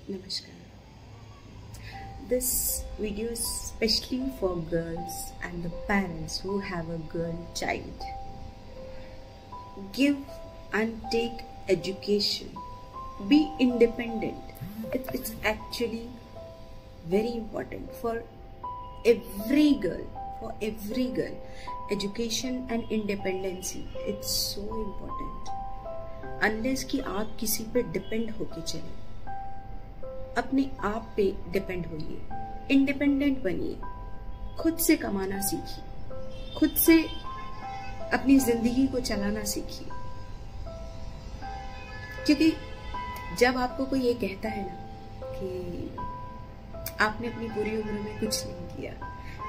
Namaskar. This video is especially for girls and the parents who have a girl child. Give and take education. Be independent. It's actually very important for every girl. For every girl, education and independency. It's so important. Unless कि आप किसी पे depend होके चले, अपने आप पे depend होइए, इंडिपेंडेंट बनिए, खुद से कमाना सीखिए, खुद से अपनी जिंदगी को चलाना सीखिए। क्योंकि जब आपको कोई ये कहता है ना कि आपने अपनी पूरी उम्र में कुछ नहीं किया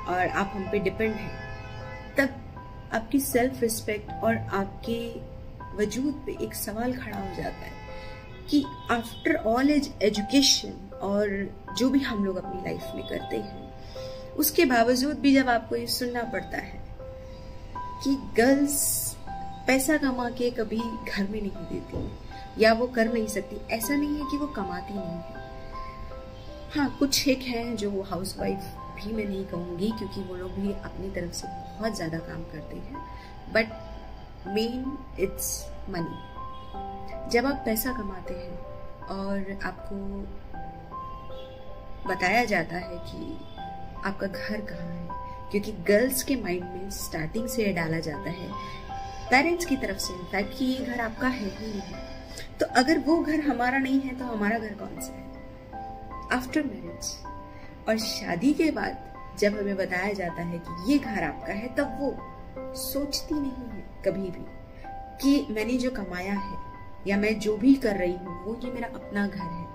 और आप हम पे डिपेंड हैं, तब आपकी सेल्फ रिस्पेक्ट और आपके वजूद पे एक सवाल खड़ा हो जाता है कि आफ्टर ऑल एज एजुकेशन और जो भी हम लोग अपनी लाइफ में करते हैं, उसके बावजूद भी जब आपको ये सुनना पड़ता है कि गर्ल्स पैसा कमा के कभी घर में नहीं देती या वो कर नहीं सकती, ऐसा नहीं है कि वो कमाती नहीं है। हाँ, कुछ एक हैं जो हाउसवाइफ भी मैं नहीं कहूँगी क्योंकि वो लोग भी अपनी तरफ से बहुत ज़्यादा काम करते हैं, बट मेन इट्स मनी। जब आप पैसा कमाते हैं और आपको बताया जाता है कि आपका घर कहाँ है, क्योंकि गर्ल्स के माइंड में स्टार्टिंग से डाला जाता है पेरेंट्स की तरफ से इनफैक्ट कि ये घर आपका है ही नहीं, तो अगर वो घर हमारा नहीं है तो हमारा घर कौन सा है। आफ्टर मैरिज और शादी के बाद जब हमें बताया जाता है कि ये घर आपका है, तब वो सोचती नहीं है कभी भी कि मैंने जो कमाया है या मैं जो भी कर रही हूँ वो ये मेरा अपना घर है,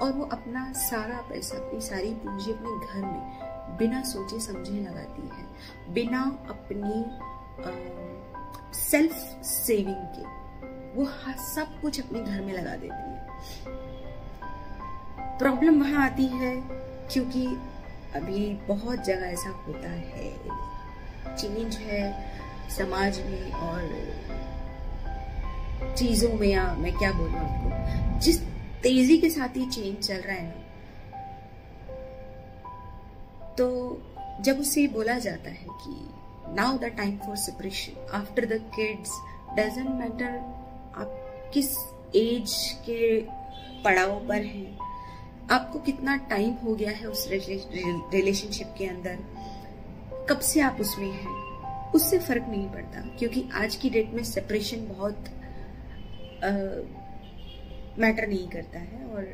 और वो अपना सारा पैसा, अपनी सारी पूंजी अपने घर में बिना सोचे समझे लगाती है, बिना अपनी सेल्फ सेविंग के वो सब कुछ अपने घर में लगा देती है। प्रॉब्लम वहां आती है क्योंकि अभी बहुत जगह ऐसा होता है, चेंज है समाज में और चीजों में, या मैं क्या बोलूं आपको, जिस तेजी के साथ ये चेंज चल रहा है ना, तो जब उसे बोला जाता है कि now the time for separation after the kids, doesn't matter आप किस एज के पड़ाव पर हैं, आपको कितना टाइम हो गया है उस रिलेशनशिप के अंदर, कब से आप उसमें हैं, उससे फर्क नहीं पड़ता। क्योंकि आज की डेट में सेपरेशन बहुत मैटर नहीं करता है, और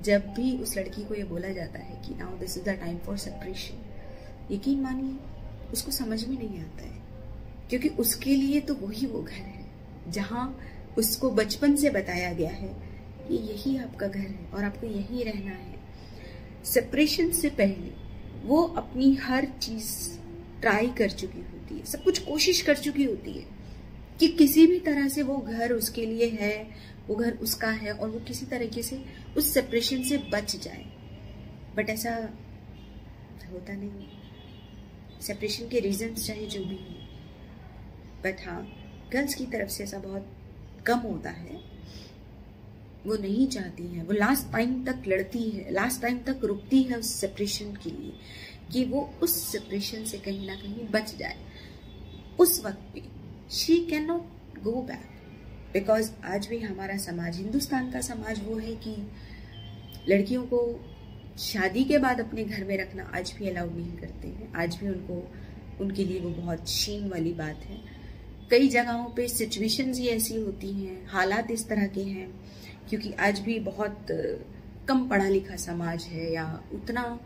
जब भी उस लड़की को ये बोला जाता है कि now this is the time for separation, यकीन मानिए उसको समझ में नहीं आता है, क्योंकि उसके लिए तो वही वो घर है जहां उसको बचपन से बताया गया है कि यही आपका घर है और आपको यही रहना है। सेपरेशन से पहले वो अपनी हर चीज ट्राई कर चुकी होती है, सब कुछ कोशिश कर चुकी होती है कि किसी भी तरह से वो घर उसके लिए है, वो घर उसका है, और वो किसी तरीके से उस सेपरेशन से बच जाए, बट ऐसा होता नहीं। सेपरेशन के रीजंस चाहे जो भी हो, बट हाँ, गर्ल्स की तरफ से ऐसा बहुत कम होता है। वो नहीं चाहती है, वो लास्ट टाइम तक लड़ती है, लास्ट टाइम तक रुकती है उस सेपरेशन के लिए कि वो उस सेपरेशन से कहीं ना कहीं बच जाए। उस वक्त पे she can not go back, because आज भी हमारा समाज, हिंदुस्तान का समाज वो है कि लड़कियों को शादी के बाद अपने घर में रखना आज भी अलाउ नहीं करते हैं। आज भी उनके लिए वो बहुत शेम वाली बात है। कई जगहों पे सिचुएशंस ही ऐसी होती हैं, हालात इस तरह के हैं, क्योंकि आज भी बहुत कम पढ़ा लिखा समाज है या उतना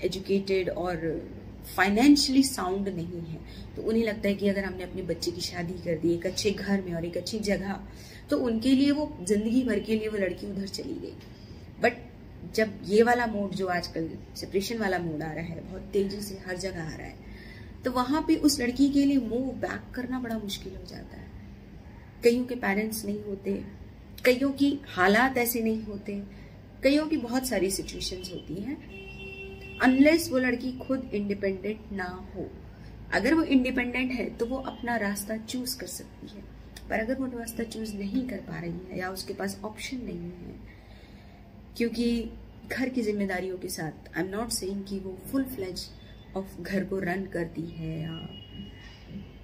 एजुकेटेड और फाइनेंशियली साउंड नहीं है, तो उन्हें लगता है कि अगर हमने अपने बच्चे की शादी कर दी एक अच्छे घर में और एक अच्छी जगह, तो उनके लिए वो जिंदगी भर के लिए वो लड़की उधर चली गई। बट जब ये वाला मोड जो आजकल सेपरेशन वाला मोड आ रहा है, बहुत तेजी से हर जगह आ रहा है, तो वहां पे उस लड़की के लिए मूव बैक करना बड़ा मुश्किल हो जाता है। कईयों के पेरेंट्स नहीं होते, कईयों की हालात ऐसे नहीं होते, कईयों की बहुत सारी सिचुएशंस होती हैं, अनलेस वो लड़की खुद इंडिपेंडेंट ना हो। अगर वो इंडिपेंडेंट है तो वो अपना रास्ता चूज कर सकती है, पर अगर वो रास्ता चूज नहीं कर पा रही है या उसके पास ऑप्शन नहीं है, क्योंकि घर की जिम्मेदारियों के साथ आई एम नॉट सेइंग कि वो फुल फ्लेज ऑफ घर को रन करती है या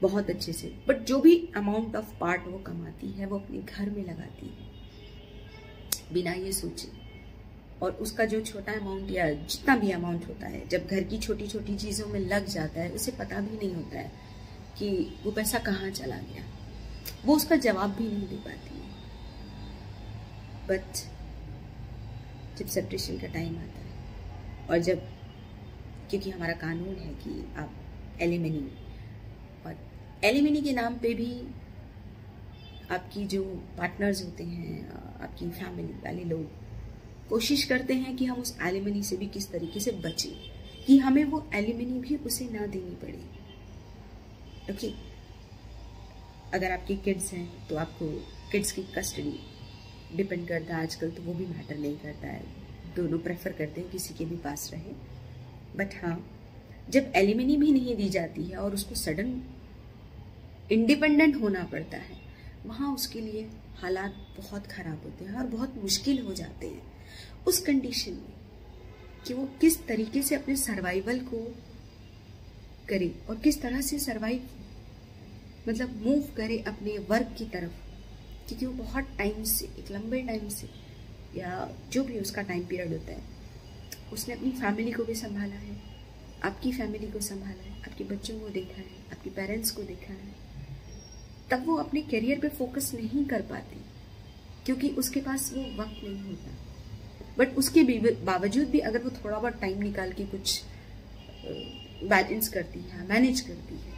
बहुत अच्छे से, बट जो भी अमाउंट ऑफ पार्ट वो कमाती है वो अपने घर में लगाती है बिना ये सोचे। और उसका जो छोटा अमाउंट या जितना भी अमाउंट होता है, जब घर की छोटी छोटी चीज़ों में लग जाता है, उसे पता भी नहीं होता है कि वो पैसा कहाँ चला गया, वो उसका जवाब भी नहीं दे पाती है। बट जब सेपरेशन का टाइम आता है और जब, क्योंकि हमारा कानून है कि आप एलिमनी, और एलिमनी के नाम पे भी आपकी जो पार्टनर्स होते हैं, आपकी फैमिली वाले लोग कोशिश करते हैं कि हम उस एलिमनी से भी किस तरीके से बचें, कि हमें वो एलिमनी भी उसे ना देनी पड़े। ओके, अगर आपके किड्स हैं तो आपको किड्स की कस्टडी डिपेंड करता है आजकल, तो वो भी मैटर नहीं करता है, दोनों प्रेफर करते हैं किसी के भी पास रहे। बट हाँ, जब एलिमनी भी नहीं दी जाती है और उसको सडन इंडिपेंडेंट होना पड़ता है, वहाँ उसके लिए हालात बहुत खराब होते हैं और बहुत मुश्किल हो जाते हैं उस कंडीशन में कि वो किस तरीके से अपने सर्वाइवल को करे और किस तरह से सर्वाइव, मतलब मूव करे अपने वर्क की तरफ। क्योंकि वो बहुत टाइम से, एक लंबे टाइम से, या जो भी उसका टाइम पीरियड होता है, उसने अपनी फैमिली को भी संभाला है, आपकी फैमिली को संभाला है, आपके बच्चों को देखा है, आपके पेरेंट्स को देखा है। तब वो अपने करियर पे फोकस नहीं कर पाती क्योंकि उसके पास वो वक्त नहीं होता। बट उसके बावजूद भी अगर वो थोड़ा बहुत टाइम निकाल के कुछ बैलेंस करती है, मैनेज करती है,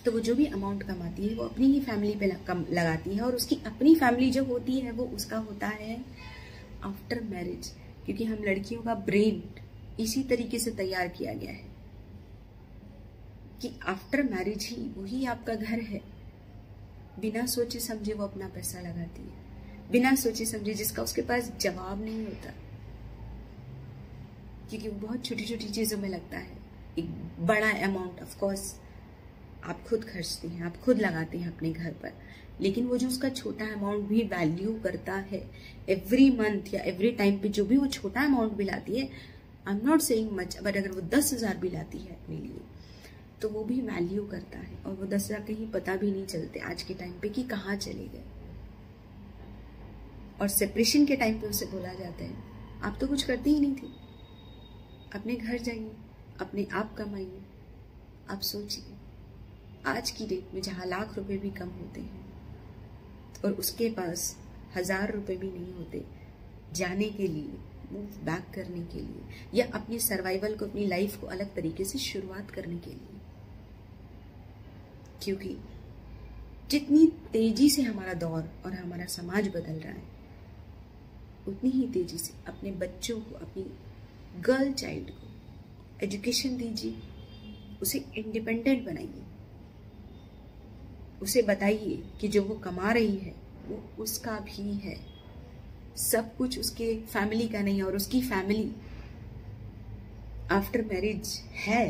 तो वो जो भी अमाउंट कमाती है वो अपनी ही फैमिली पे लगाती है। और उसकी अपनी फैमिली जो होती है वो उसका होता है आफ्टर मैरिज, क्योंकि हम लड़कियों का ब्रेन इसी तरीके से तैयार किया गया है कि आफ्टर मैरिज ही वही आपका घर है। बिना सोचे समझे वो अपना पैसा लगाती है, बिना सोचे समझे, जिसका उसके पास जवाब नहीं होता, क्योंकि वो बहुत छोटी छोटी चीजों में लगता है। एक बड़ा अमाउंट ऑफ कोर्स आप खुद खर्चते हैं, आप खुद लगाते हैं अपने घर पर, लेकिन वो जो उसका छोटा अमाउंट भी वैल्यू करता है एवरी मंथ या एवरी टाइम पे, जो भी वो छोटा अमाउंट भी लाती है, I am not saying much, but अगर वो 10,000 भी लाती है अपने लिए तो वो भी वैल्यू करता है। और वो 10,000 कहीं पता भी नहीं चलते आज के टाइम पे कि कहाँ चले गए। और सेपरेशन के टाइम पे उसे बोला जाता है आप तो कुछ करती ही नहीं थी, अपने घर जाइए, अपने आप कमाइए। आप सोचिए आज की डेट में जहाँ लाख रुपए भी कम होते हैं और उसके पास 1,000 रुपए भी नहीं होते जाने के लिए, मूव बैक करने के लिए, या अपनी सर्वाइवल को, अपनी लाइफ को अलग तरीके से शुरुआत करने के लिए। क्योंकि जितनी तेजी से हमारा दौर और हमारा समाज बदल रहा है, उतनी ही तेजी से अपने बच्चों को, अपनी गर्ल चाइल्ड को एजुकेशन दीजिए, उसे इंडिपेंडेंट बनाइए, उसे बताइए कि जो वो कमा रही है वो उसका भी है, सब कुछ उसके फैमिली का नहीं है। और उसकी फैमिली आफ्टर मैरिज है,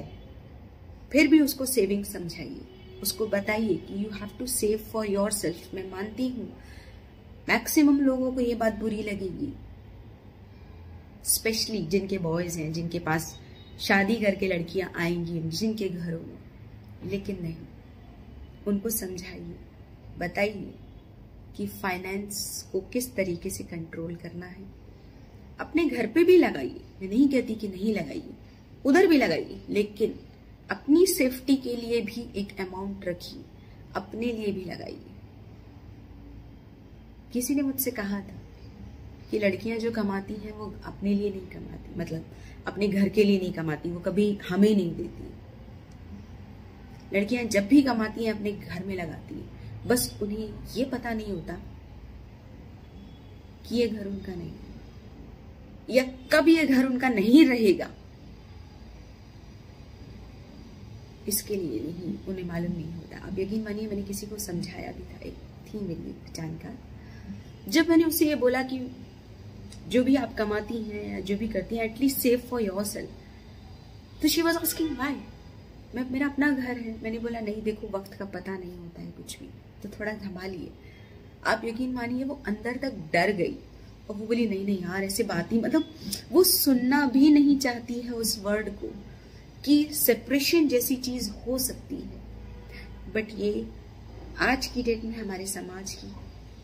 फिर भी उसको सेविंग समझाइए, उसको बताइए कि you have to save for yourself. मैं मानती हूँ मैक्सिमम लोगों को ये बात बुरी लगेगी, स्पेशली जिनके बॉयज हैं, जिनके पास शादी करके लड़कियां आएंगी जिनके घरों में, लेकिन नहीं, उनको समझाइए, बताइए कि फाइनेंस को किस तरीके से कंट्रोल करना है। अपने घर पे भी लगाइए, मैं नहीं कहती कि नहीं लगाइए, उधर भी लगाइए, लेकिन अपनी सेफ्टी के लिए भी एक अमाउंट रखिए, अपने लिए भी लगाइए। किसी ने मुझसे कहा था कि लड़कियां जो कमाती हैं वो अपने लिए नहीं कमाती, मतलब अपने घर के लिए नहीं कमाती, वो कभी हमें नहीं देती। लड़कियां जब भी कमाती हैं अपने घर में लगाती हैं, बस उन्हें ये पता नहीं होता कि ये घर उनका नहीं है या कब ये घर उनका नहीं रहेगा, इसके लिए नहीं, उन्हें मालूम नहीं होता। अब यकीन मानिए मैंने किसी को समझाया भी था, एक थी मेरी एक जानकार, जब मैंने उससे ये बोला कि जो भी आप कमाती हैं या जो भी करती हैं at least save for your self, तो शी वाज आस्किंग व्हाई, मैं, मेरा अपना घर है। मैंने बोला नहीं, देखो वक्त का पता नहीं होता है कुछ भी, तो थोड़ा संभालिए। आप यकीन मानिए वो अंदर तक डर गई और वो बोली नहीं नहीं यार ऐसे बात ही, मतलब वो सुनना भी नहीं चाहती है उस वर्ड को कि सेपरेशन जैसी चीज हो सकती है। बट ये आज की डेट में हमारे समाज की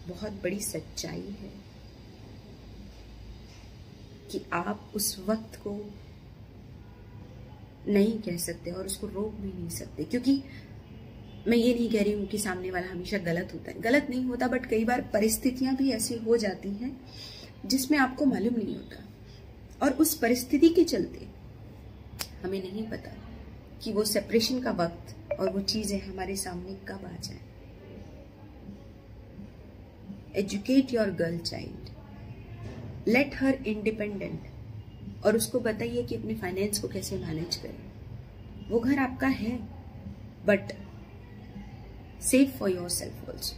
बहुत बड़ी सच्चाई है कि आप उस वक्त को नहीं कह सकते और उसको रोक भी नहीं सकते। क्योंकि मैं ये नहीं कह रही हूं कि सामने वाला हमेशा गलत होता है, गलत नहीं होता, बट कई बार परिस्थितियां भी ऐसी हो जाती हैं जिसमें आपको मालूम नहीं होता और उस परिस्थिति के चलते हमें नहीं पता कि वो सेपरेशन का वक्त और वो चीजें हमारे सामने कब आ जाए। Educate your girl child, let her independent, और उसको बताइए कि अपने फाइनेंस को कैसे मैनेज करें। वो घर आपका है but save for your self also.